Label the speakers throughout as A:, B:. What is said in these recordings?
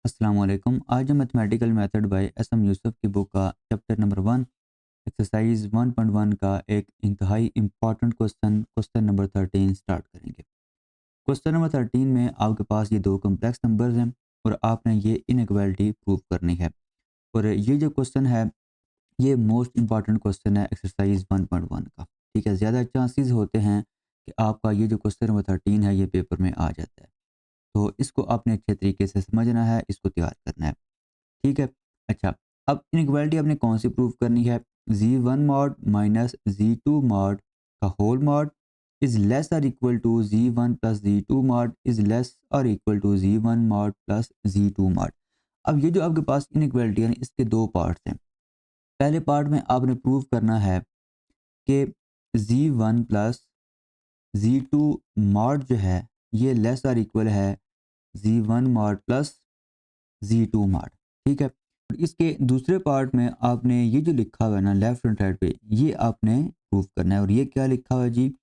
A: अस्सलाम वालेकुम। आज हम mathematical method by S M Yusuf की बुक का चैप्टर नंबर 1 एक्सरसाइज 1.1 का एक इंतहाई important question question number 13 start करेंगे। क्वेश्चन नंबर 13 में आपके पास ये दो कम्प्लेक्स नंबर्स हैं और आपने ये इनइक्वालिटी प्रूव करनी है। और ये जो क्वेश्चन है ये मोस्ट इंपॉर्टेंट क्वेश्चन है एक्सरसाइज 1.1 का। ठीक है, ज़्यादा चांसेस होते हैं कि आपका ये जो क्वेश्चन नंबर 13 है ये पेपर में आ जाता है। तो इसको आपने अच्छे तरीके से समझना है, इसको तैयार करना है। ठीक है। अच्छा, अब इनइक्वालिटी आपने कौन सी प्रूव करनी है? जी1 मॉड माइनस जी2 मॉड का होल मॉड इज लेस और इक्वल टू जी1 प्लस जी2 मॉड इज लेस और इक्वल टू जी1 मॉड प्लस जी2 मॉड। अब ये जो आपके पास इनइक्वालिटी है ना, इसके दो पार्ट्स हैं। पहले पार्ट में आपने प्रूव करना है कि जी1 प्लस जी2 मॉड जो है ये लेस और इक्वल है जी1 मॉड प्लस जी2 मॉड। ठीक है। और इसके दूसरे पार्ट में आपने ये जो लिखा हुआ है ना लेफ्ट हैंड साइड पे, ये आपने प्रूव करना है। और ये क्या लिखा हुआ है जी?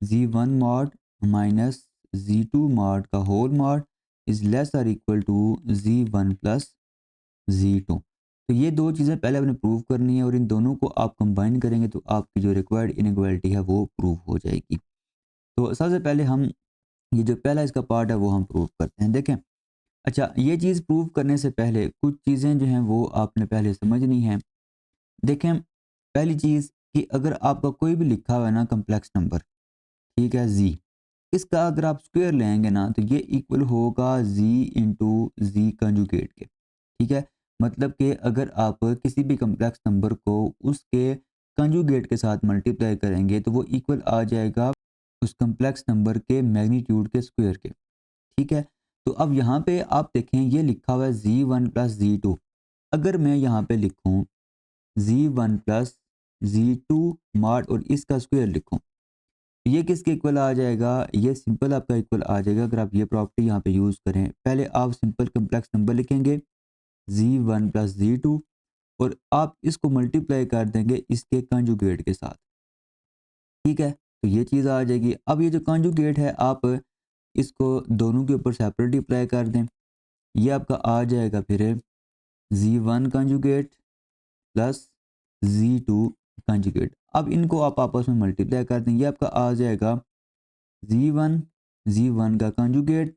A: जी1 मॉड माइनस जी2 मॉड का होल मॉड इज लेस और इक्वल टू जी1 प्लस जी2। तो ये दो चीज़ें पहले आपने प्रूव करनी है और इन दोनों को आप कंबाइन करेंगे तो आपकी जो रिक्वायर्ड इनइक्वालिटी है वो प्रूव हो जाएगी। तो सबसे पहले हम ये जो पहला इसका पार्ट है वो हम प्रूव करते हैं। देखें, अच्छा, ये चीज़ प्रूव करने से पहले कुछ चीज़ें जो हैं वो आपने पहले समझनी है। देखें, पहली चीज़ कि अगर आपका कोई भी लिखा हुआ है ना कम्प्लेक्स नंबर, ठीक है जी, इसका अगर आप स्क्वायर लेंगे ना तो ये इक्वल होगा जी इंटू जी कंजुगेट के। ठीक है, मतलब कि अगर आप किसी भी कम्प्लेक्स नंबर को उसके कंजुगेट के साथ मल्टीप्लाई करेंगे तो वो इक्वल आ जाएगा उस कम्प्लेक्स नंबर के मैग्नीट्यूड के स्क्वायर के। ठीक है। तो अब यहाँ पे आप देखें ये लिखा हुआ है जी1 प्लस जी2। अगर मैं यहाँ पे लिखूँ जी1 प्लस जी2 मॉड और इसका स्क्वायर लिखूँ, ये किसके इक्वल आ जाएगा? ये सिंपल आपका इक्वल आ जाएगा अगर आप ये प्रॉपर्टी यहाँ पे यूज़ करें। पहले आप सिंपल कम्प्लेक्स नंबर लिखेंगे जी1 प्लस जी2 और आप इसको मल्टीप्लाई कर देंगे इसके कंजुगेट के साथ। ठीक है, तो ये चीज़ आ जाएगी। अब ये जो कंजुगेट है आप इसको दोनों के ऊपर सेपरेट अप्लाई कर दें। ये आपका आ जाएगा फिर G1 conjugate plus G2 conjugate. अब इनको आप आपस में मल्टीप्लाई कर दें, ये आपका आ जाएगा जी1 जी1 का कंजुगेट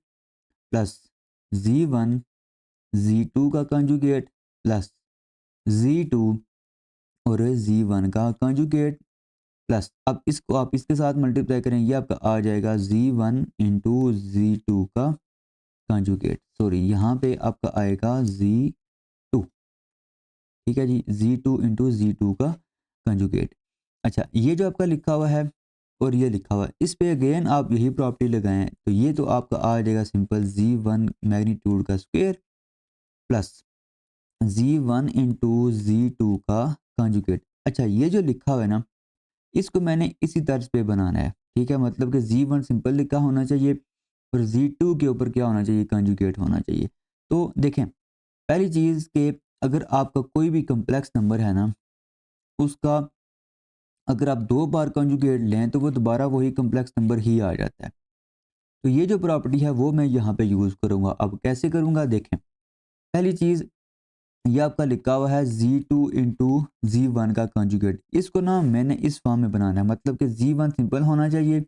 A: प्लस जी1 जी2 का कंजुगेट प्लस जी2 और जी1 का कंजुगेट प्लस अब इसको आप इसके साथ मल्टीप्लाई करें, ये आपका आ जाएगा जी1 इंटू जी2 का कंजुगेट। सॉरी, यहाँ पे आपका आएगा जी2। ठीक है जी, जी2 इंटू जी2 का कंजुगेट। अच्छा, ये जो आपका लिखा हुआ है और ये लिखा हुआ है, इस पे अगेन आप यही प्रॉपर्टी लगाएं तो ये तो आपका आ जाएगा सिंपल जी1 मैग्नीट्यूड का square plus G1 into G2 का कंजुगेट। अच्छा, ये जो लिखा हुआ है ना, इसको मैंने इसी तर्ज पे बनाना है। ठीक है, मतलब कि जी1 सिंपल लिखा होना चाहिए और जी2 के ऊपर क्या होना चाहिए? कंजुगेट होना चाहिए। तो देखें, पहली चीज़ कि अगर आपका कोई भी कम्प्लेक्स नंबर है ना, उसका अगर आप 2 बार कंजुगेट लें तो वो दोबारा वही कम्प्लेक्स नंबर ही आ जाता है। तो ये जो प्रॉपर्टी है वो मैं यहाँ पे यूज़ करूँगा। अब कैसे करूँगा? देखें, पहली चीज़ ये आपका लिखा हुआ है जी2 इंटू जी1 का कंजुगेट। इसको ना मैंने इस फॉर्म में बनाना है, मतलब कि जी1 सिंपल होना चाहिए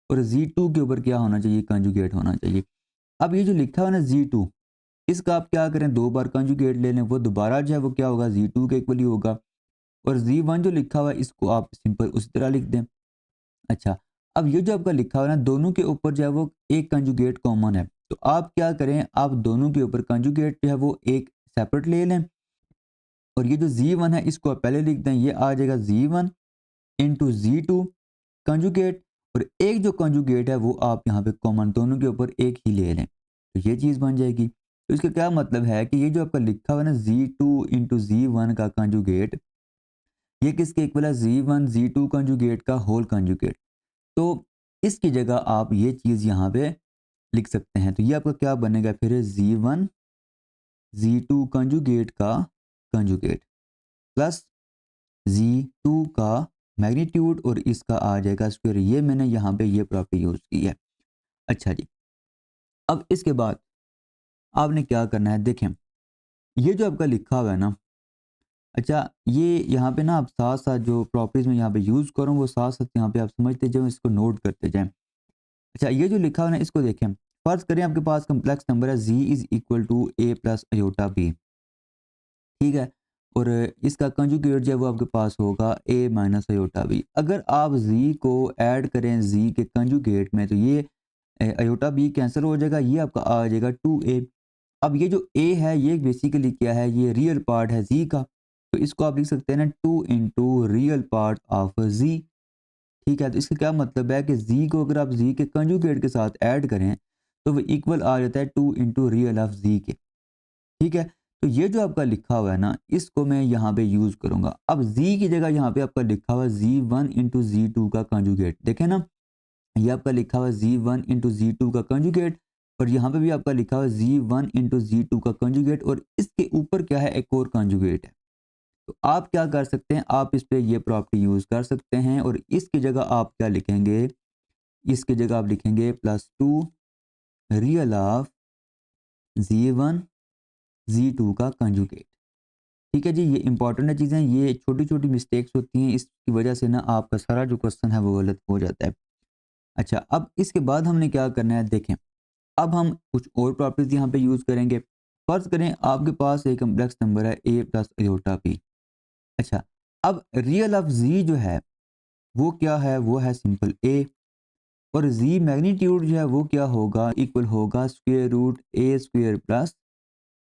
A: और जी2 के ऊपर क्या होना चाहिए? कंजुगेट होना चाहिए। अब ये जो लिखा हुआ है ना जी2, इसका आप क्या करें? 2 बार कंजुगेट ले लें, वो दोबारा जो है वो क्या होगा? जी2 के इक्वल ही होगा। और जी1 जो लिखा हुआ है इसको आप सिंपल उसी तरह लिख दें। अच्छा, अब ये जो आपका लिखा हुआ है ना, दोनों के ऊपर जो है वो एक कंजुगेट कॉमन है। तो आप क्या करें? आप दोनों के ऊपर कंजुगेट जो है वो एक सेपरेट ले लें और ये जो जी1 है इसको आप पहले लिख दें। ये आ जाएगा जी1 इंटू जी2 कंजुगेट और एक जो कंजुगेट है वो आप यहाँ पे कॉमन दोनों के ऊपर एक ही ले लें। तो ये चीज़ बन जाएगी। तो इसका क्या मतलब है कि ये जो आपका लिखा हुआ है ना जी2 इंटू जी1 का कंजुगेट, ये किसके इक्वल है? जी1 जी2 कंजुगेट का होल कंजुगेट। तो इसकी जगह आप ये चीज़ यहाँ पे लिख सकते हैं। तो ये आपका क्या बनेगा फिर? जी1 जी2 कंजुगेट का कंजुगेट प्लस जी2 का मैग्नीट्यूड और इसका आ जाएगा स्क्वायर। ये मैंने यहाँ पे ये प्रॉपर्टी यूज़ की है। अच्छा जी, अब इसके बाद आपने क्या करना है, देखें ये जो आपका लिखा हुआ है ना, अच्छा ये यहाँ पे ना आप साथ साथ जो प्रॉपर्टीज में यहाँ पे यूज़ करूँ वो साथ साथ यहाँ पे आप समझते जाओ, इसको नोट करते जाएं। अच्छा ये जो लिखा हुआ है ना, इसको देखें, फर्ज करें आपके पास कम्प्लेक्स नंबर है z is equal to a plus iota b, ठीक है, और इसका कंजुगेट जो है वो आपके पास होगा a माइनस अयोटा b। अगर आप z को ऐड करें z के कंजुगेट में तो ये अयोटा b कैंसिल हो जाएगा, ये आपका आ जाएगा 2a। अब ये जो a है ये बेसिकली क्या है, ये रियल पार्ट है z का, तो इसको आप लिख सकते हैं ना 2 into real part of z, ठीक है। तो इसका क्या मतलब है कि z को अगर आप z के कंजुगेट के साथ ऐड करें तो वो इक्वल आ जाता है 2 इंटू रियल ऑफ z के, ठीक है। तो ये जो आपका लिखा हुआ है ना, इसको मैं यहाँ पे यूज़ करूँगा। अब z की जगह यहाँ पे आपका लिखा हुआ है z1 इंटू z2 का कंजुगेट, देखें ना, ये आपका लिखा हुआ है z1 इंटू z2 का कंजुगेट, और यहाँ पे भी आपका लिखा हुआ है z1 इंटू z2 का कंजुगेट, और इसके ऊपर क्या है, एक और कंजुगेट है। तो आप क्या कर सकते हैं, आप इस पे ये प्रॉपर्टी यूज़ कर सकते हैं, और इसकी जगह आप क्या लिखेंगे, इसकी जगह आप लिखेंगे +2 रियल ऑफ z1 z2 का कंजुगेट, ठीक है जी। ये इंपॉर्टेंट है चीज़ें, ये छोटी छोटी मिस्टेक्स होती हैं, इसकी वजह से ना आपका सारा जो क्वेश्चन है वो गलत हो जाता है। अच्छा अब इसके बाद हमने क्या करना है, देखें अब हम कुछ और प्रॉपर्टीज यहाँ पे यूज़ करेंगे। फर्ज करें आपके पास एक कम्प्लेक्स नंबर है a प्लस अयोटा p। अच्छा अब रियल ऑफ z जो है वो क्या है, वो है सिंपल a, और z मैग्नीट्यूड जो है वो क्या होगा, इक्वल होगा square root a square plus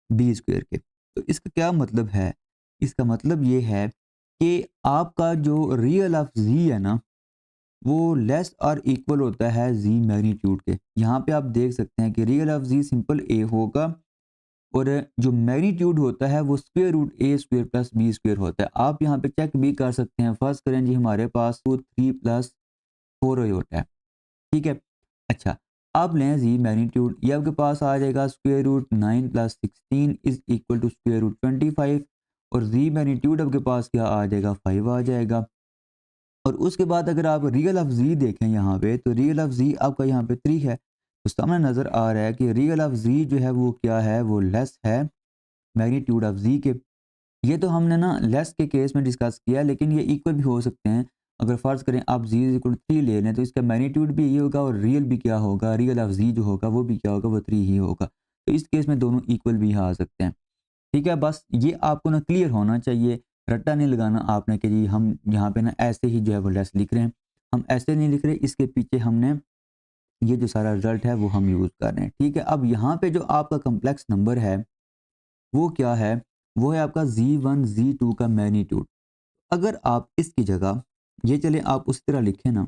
A: b square के। तो इसका क्या मतलब है, इसका मतलब ये है कि आपका जो रियल ऑफ z है ना वो लेस और इक्वल होता है z मैग्नीट्यूड के। यहाँ पे आप देख सकते हैं कि real of z simple a होगा, और जो मैग्नीट्यूड होता है वो square root a square plus b square होता है। आप यहाँ पे चेक भी कर सकते हैं, फर्स्ट करें जी हमारे पास वो 3 प्लस 4 होता है, ठीक है। अच्छा आप लें जी मैग्नीट्यूड, ये आपके पास आ जाएगा square root 9 plus 16 is equal to square root 25, और जी मैग्नीट्यूड आपके पास क्या आ जाएगा, 5 आ जाएगा। और उसके बाद अगर आप रियल ऑफ जी देखें यहाँ पे, तो रियल ऑफ जी आपका यहाँ पे 3 है, तो सामने नज़र आ रहा है कि रियल ऑफ जी जो है वो क्या है, वो लेस है मैग्नीट्यूड ऑफ जी के। ये तो हमने ना लेस के केस में डिस्कस किया, लेकिन ये इक्वल भी हो सकते हैं। अगर फ़र्ज़ करें आप जी इज़ इक्वल टू 3 ले लें तो इसका मैग्नीट्यूड भी ये होगा, और रियल भी क्या होगा, रियल ऑफ जी जो होगा वो भी क्या होगा, वो 3 ही होगा। तो इस केस में दोनों इक्वल भी आ सकते हैं, ठीक है। बस ये आपको ना क्लियर होना चाहिए, रट्टा नहीं लगाना आपने कि जी हम यहाँ पे ना ऐसे ही जो है वो लेस लिख रहे हैं। हम ऐसे नहीं लिख रहे, इसके पीछे हमने ये जो सारा रिज़ल्ट है वो हम यूज़ कर रहे हैं, ठीक है। अब यहाँ पे जो आपका कम्प्लेक्स नंबर है वो क्या है, वो है आपका z1 z2 का मैग्नीट्यूड। अगर आप इसकी जगह ये चले आप उस तरह लिखें ना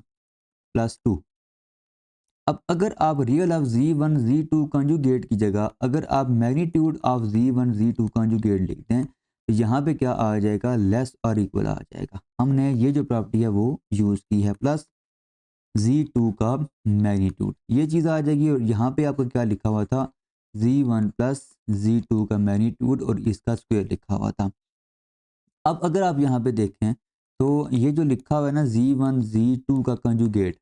A: +2, अब अगर आप real of z1 z2 conjugate की जगह अगर आप magnitude of z1 z2 conjugate लिख दें तो यहाँ पे क्या आ जाएगा, लेस और इक्वल आ जाएगा। हमने ये जो प्रॉपर्टी है वो यूज़ की है, प्लस z2 का मैग्नीट्यूड, ये चीज़ आ जाएगी। और यहाँ पे आपको क्या लिखा हुआ था, z1 प्लस z2 का मैग्नीट्यूड और इसका स्क्वायर लिखा हुआ था। अब अगर आप यहाँ पे देखें तो ये जो लिखा हुआ है ना z1 z2 का कंजुगेट,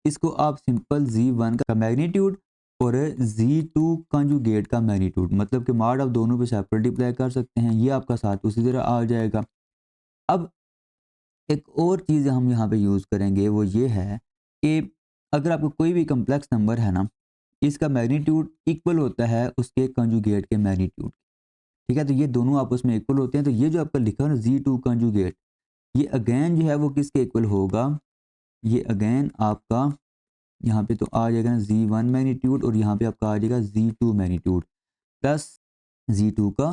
A: इसको आप सिंपल z1 का मैग्नीट्यूड और z2 कंजुगेट का मैग्नीट्यूड, मतलब कि मॉड आप दोनों पे सेपरेट अप्लाई कर सकते हैं, ये आपका साथ उसी तरह आ जाएगा। अब एक और चीज़ हम यहाँ पे यूज़ करेंगे वो ये है कि अगर आपको कोई भी कम्प्लेक्स नंबर है ना, इसका मैग्नीट्यूड इक्वल होता है उसके कंजुगेट के मैग्नीट्यूड, ठीक है। तो ये दोनों आपस में इक्वल होते हैं, तो ये जो आपका लिखा है ना z2 कंजुगेट, ये अगेन जो है वो किसके इक्वल होगा, ये अगेन आपका यहाँ पे तो आ जाएगा ना z1 मैग्नीट्यूड, और यहाँ पे आपका आ जाएगा z2 मैग्नीट्यूड प्लस z2 का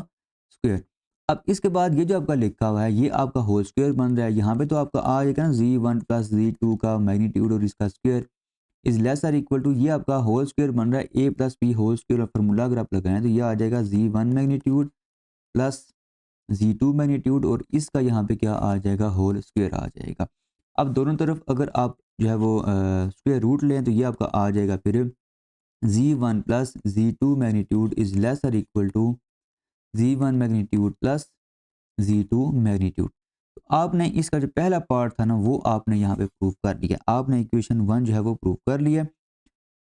A: स्क्वायर। अब इसके बाद ये जो आपका लिखा हुआ है ये आपका होल स्क्वायर बन रहा है, यहाँ पे तो आपका आ जाएगा ना z1 प्लस z2 का मैग्नीट्यूड और इसका स्क्वायर इज लेस और इक्वल टू, ये आपका होल स्क्वायर बन रहा है a plus b whole square, और फार्मूला अगर आप लगाएं तो ये आ जाएगा z1 magnitude plus z2 magnitude, और इसका यहाँ पे क्या आ जाएगा, होल स्क्वायर आ जाएगा। अब दोनों तरफ अगर आप जो है वो स्क्वायर रूट लें तो ये आपका आ जाएगा फिर z1 plus z2 magnitude is less और equal to z1 magnitude plus z2 magnitude. तो आपने इसका जो पहला पार्ट था ना वो आपने यहाँ पे प्रूव कर लिया, आपने इक्वेशन 1 जो है वो प्रूव कर लिया।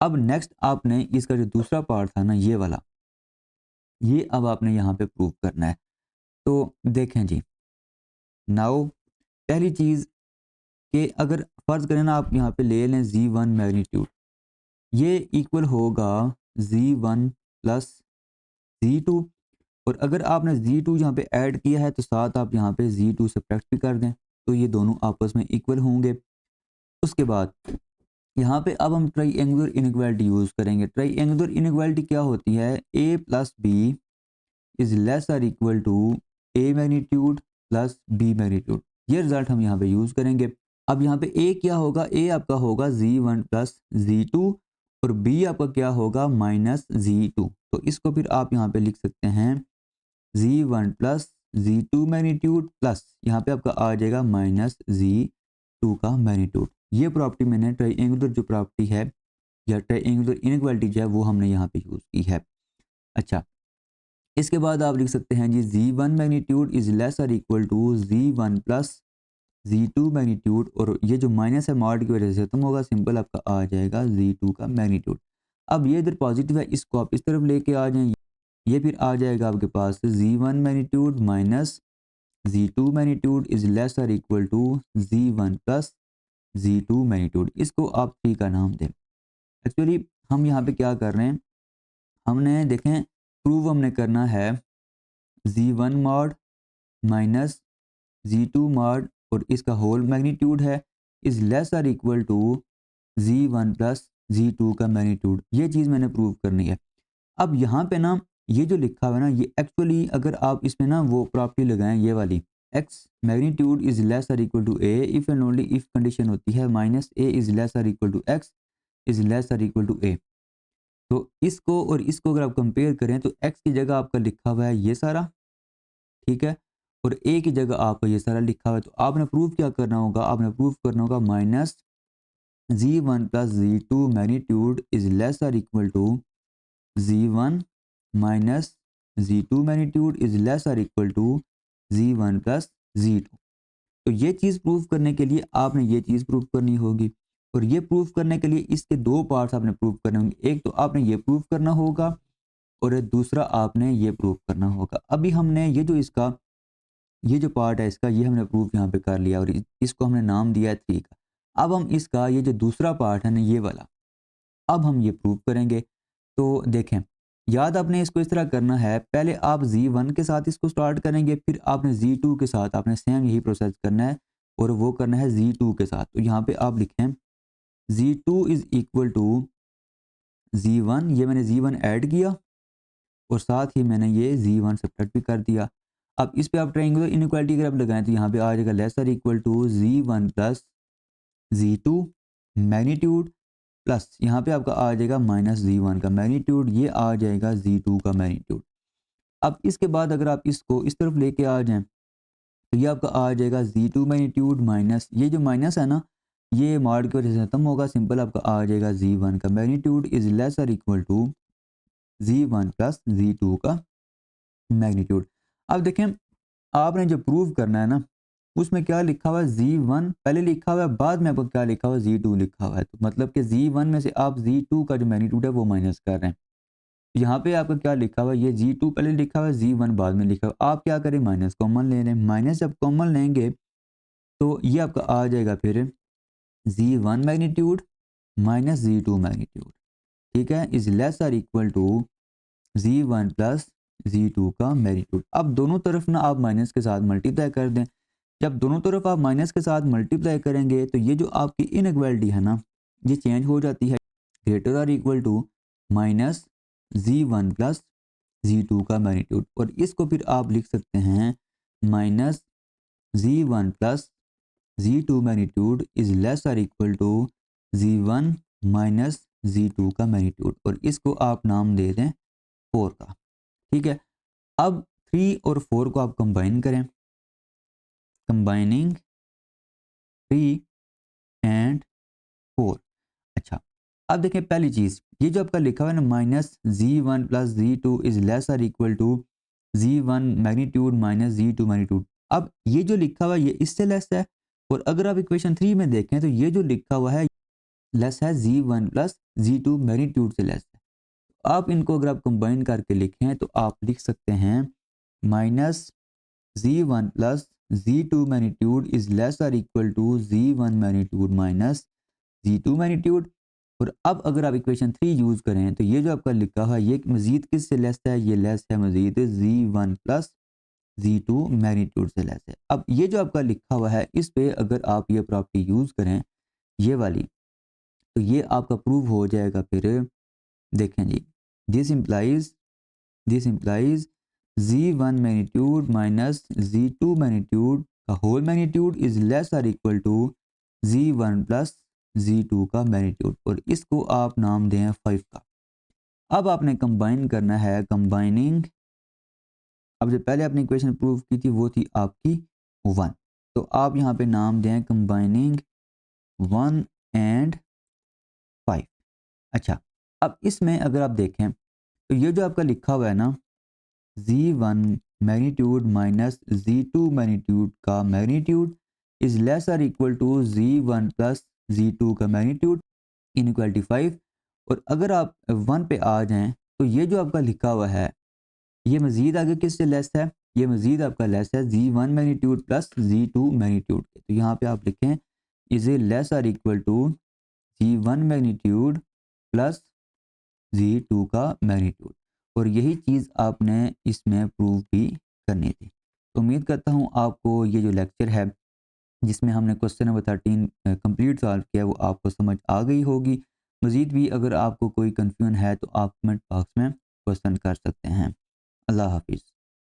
A: अब नेक्स्ट आपने इसका जो दूसरा पार्ट था ना ये वाला, ये अब आपने यहाँ पे प्रूव करना है। तो देखें जी, नाउ पहली चीज़ कि अगर फ़र्ज़ करें ना आप यहाँ पे ले लें Z1 मैग्नीट्यूड, ये इक्वल होगा Z1 प्लस Z2, और अगर आपने Z2 यहाँ पे ऐड किया है तो साथ आप यहाँ पे Z2 सब्ट्रैक्ट भी कर दें, तो ये दोनों आपस में इक्वल होंगे। उसके बाद यहाँ पे अब हम ट्राइएंगुलर इनइक्वालिटी यूज़ करेंगे। ट्राइएंगुलर इनइक्वालिटी क्या होती है? A plus B is less और equal to A magnitude plus B magnitude. ये रिज़ल्ट हम यहाँ पे यूज़ करेंगे। अब यहाँ पे A क्या होगा? A आपका होगा Z1 प्लस Z2, और B आपका क्या होगा? Minus Z2। तो इसको फिर आप यहाँ पे लिख सकते हैं Z1 plus Z2 magnitude plus यहाँ पे आपका आ जाएगा माइनस Z2 का मैग्नीट्यूड। ये प्रॉपर्टी मैंने ट्राइएंगुलर जो प्रॉपर्टी है या ट्राइएंगुलर इनइक्वालिटी जो है वो हमने यहाँ पे यूज़ की है। अच्छा, इसके बाद आप लिख सकते हैं जी Z1 मैग्नीट्यूड इज़ लेस और equal to Z1 plus Z2 magnitude, और ये जो माइनस है मॉड की वजह से खत्म होगा, सिंपल आपका आ जाएगा Z2 का मैग्नीट्यूड। अब ये इधर पॉजिटिव है, इसको आप इस तरफ लेके आ जाएं, ये फिर आ जाएगा आपके पास Z1 magnitude minus Z2 magnitude is less और equal to Z1 plus Z2 magnitude. इसको आप 3 का नाम दें। एक्चुअली हम यहाँ पे क्या कर रहे हैं, हमने देखें प्रूव हमने करना है Z1 mod minus Z2 mod, और इसका होल मैग्नीट्यूड है इज़ लेस और equal to Z1 plus Z2 का मैग्नीट्यूड। ये चीज़ मैंने प्रूव करनी है। अब यहाँ पे ना ये जो लिखा हुआ है ना, ये एक्चुअली अगर आप इसमें ना वो प्रॉपर्टी लगाएं, ये वाली x मैग्नीट्यूड इज़ लेस और equal to a if and only if condition होती है माइनस a इज़ लेस और equal to x is less और इक्वल टू a। तो इसको और इसको अगर आप कंपेयर करें तो x की जगह आपका लिखा हुआ है ये सारा, ठीक है, और a की जगह आपका ये सारा लिखा हुआ है। तो आपने प्रूफ क्या करना होगा? आपने प्रूफ करना होगा minus Z1 plus Z2 magnitude is less और equal to Z1 minus Z2 magnitude is less और equal to Z1 plus Z2। तो ये चीज़ प्रूव करने के लिए आपने ये चीज़ प्रूव करनी होगी, और ये प्रूव करने के लिए इसके दो पार्ट्स आपने प्रूव करने होंगे। एक तो आपने ये प्रूव करना होगा, और दूसरा आपने ये प्रूव करना होगा। अभी हमने ये जो इसका ये जो पार्ट है इसका, ये हमने प्रूफ यहाँ पे कर लिया, और इसको हमने नाम दिया है 3 का। अब हम इसका ये जो दूसरा पार्ट है ना, ये वाला, अब हम ये प्रूव करेंगे। तो देखें, याद आपने इसको इस तरह करना है, पहले आप Z1 के साथ इसको स्टार्ट करेंगे, फिर आपने Z2 के साथ आपने सेम यही प्रोसेस करना है, और वो करना है Z2 के साथ। तो यहाँ पे आप लिखें Z2 is equal to Z1, ये मैंने Z1 ऐड किया, और साथ ही मैंने ये Z1 सब्ट्रैक्ट भी कर दिया। अब इस पे आप ट्रायंगुलर इनइक्वालिटी अगर आप लगाएं तो यहाँ पे आ जाएगा लेस और equal to Z1 plus Z2 magnitude plus यहाँ पे आपका आ जाएगा माइनस Z1 का मैग्नीट्यूड, ये आ जाएगा Z2 का मैग्नीट्यूड। अब इसके बाद अगर आप इसको इस तरफ लेके आ जाएं तो ये आपका आ जाएगा Z2 मैग्नीट्यूड माइनस, ये जो माइनस है ना, ये मॉड की वजह से खत्म होगा, सिंपल आपका आ जाएगा Z1 का मैग्नीट्यूड इज लेस और equal to Z1 plus Z2 का मैग्नीट्यूड। अब देखें, आपने जो प्रूव करना है ना, उसमें क्या लिखा हुआ है? Z1 पहले लिखा हुआ है, बाद में आपको क्या लिखा हुआ है? Z2 लिखा हुआ है। तो मतलब कि Z1 में से आप Z2 का जो मैग्नीट्यूड है वो माइनस कर रहे हैं। यहाँ पे आपका क्या लिखा हुआ है? ये Z2 पहले लिखा हुआ है, Z1 बाद में लिखा हुआ है। आप क्या करें? माइनस कॉमन ले लें। माइनस जब कॉमन लेंगे तो ये आपका आ जाएगा फिर Z1 magnitude minus Z2 magnitude, ठीक है, इज लेस और equal to Z1 plus Z2 का मैग्नीट्यूड। अब दोनों तरफ ना आप माइनस के साथ मल्टीप्लाई कर दें। जब दोनों तरफ आप माइनस के साथ मल्टीप्लाई करेंगे तो ये जो आपकी इनइक्वालिटी है ना, ये चेंज हो जाती है, ग्रेटर और equal to minus Z1 plus Z2 का मैग्नीट्यूड, और इसको फिर आप लिख सकते हैं minus Z1 plus Z2 magnitude is less और equal to Z1 minus Z2 का मैग्नीट्यूड, और इसको आप नाम दे दें 4 का, ठीक है। अब 3 और 4 को आप कंबाइन करें, कंबाइनिंग 3 एंड 4। अच्छा, अब देखें पहली चीज़, ये जो आपका लिखा हुआ है ना minus Z1 plus Z2 is less और equal to Z1 magnitude minus Z2 magnitude. अब ये जो लिखा हुआ है ये इससे लेस है, और अगर आप इक्वेशन 3 में देखें तो ये जो लिखा हुआ है लेस है Z1 प्लस Z2 मैग्नीट्यूड से लेस है। आप इनको अगर आप कंबाइन करके लिखें तो आप लिख सकते हैं minus z1 plus z2 magnitude is less और equal to z1 magnitude minus z2 magnitude. और अब अगर आप इक्वेशन 3 यूज़ करें तो ये जो आपका लिखा हुआ है ये मज़ीद किससे लेस है, ये लेस है मज़ीद z1 प्लस z2 मैग्नीट्यूड से लेस है। अब ये जो आपका लिखा हुआ है इस पे अगर आप ये प्रॉपर्टी यूज़ करें ये वाली, तो ये आपका प्रूव हो जाएगा। फिर देखें ji, this implies z1 magnitude minus z2 magnitude का होल मैग्नीट्यूड इज लेस और equal to z1 plus z2 का मैग्नीट्यूड, और इसको आप नाम दें 5 का। अब आपने कंबाइन करना है, कंबाइनिंग, अब जो पहले आपने इक्वेशन प्रूव की थी वो थी आपकी 1, तो आप यहाँ पे नाम दें कंबाइनिंग 1 एंड 5। अच्छा, अब इसमें अगर आप देखें तो ये जो आपका लिखा हुआ है ना z1 magnitude minus z2 magnitude का मैग्नीट्यूड इज लेस और equal to z1 plus z2 का मैग्नीट्यूड इनइक्वालिटी 5। और अगर आप 1 पे आ जाएं तो ये जो आपका लिखा हुआ है ये मज़ीद आगे किससे लेस है, ये मज़ीद आपका लेस है z1 magnitude plus z2 magnitude के। तो यहाँ पे आप लिखें इज ए लेस और equal to z1 magnitude plus z2 का मैग्नीट्यूड, और यही चीज़ आपने इसमें प्रूव भी करनी थी। तो उम्मीद करता हूँ आपको ये जो लेक्चर है जिसमें हमने क्वेश्चन नंबर 13 कंप्लीट सॉल्व किया वो आपको समझ आ गई होगी। मज़ीद भी अगर आपको कोई कन्फ्यूजन है तो आप कमेंट बॉक्स में क्वेश्चन कर सकते हैं। अल्लाह हाफिज़।